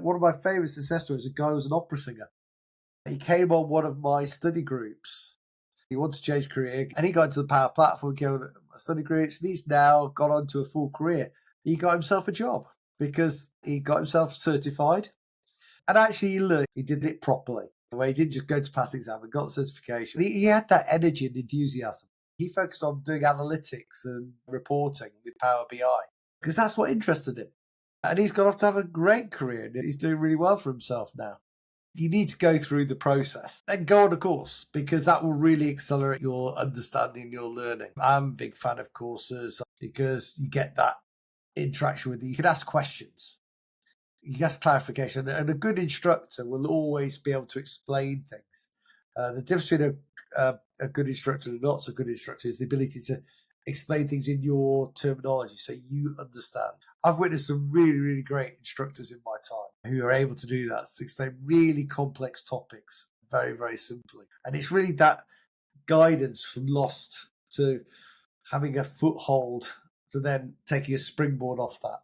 One of my favourite success stories, a guy who was an opera singer. He came on one of my study groups. He wanted to change career, and he got into the Power Platform, going to study groups, and he's now gone on to a full career. He got himself a job because he got himself certified. And actually, he learned, he did it properly, where he didn't just go to pass the exam and got the certification. He had that energy and enthusiasm. He focused on doing analytics and reporting with Power BI because that's what interested him. And he's gone off to have a great career, and he's doing really well for himself now. You need to go through the process and go on a course because that will really accelerate your understanding, your learning. I'm a big fan of courses because you get that interaction with you. You can ask questions, you can ask clarification, and a good instructor will always be able to explain things. The difference between a good instructor and a not so good instructor is the ability to explain things in your terminology so you understand. I've witnessed some really, really great instructors in my time who are able to do that, to explain really complex topics very, very simply. And it's really that guidance from lost to having a foothold to then taking a springboard off that.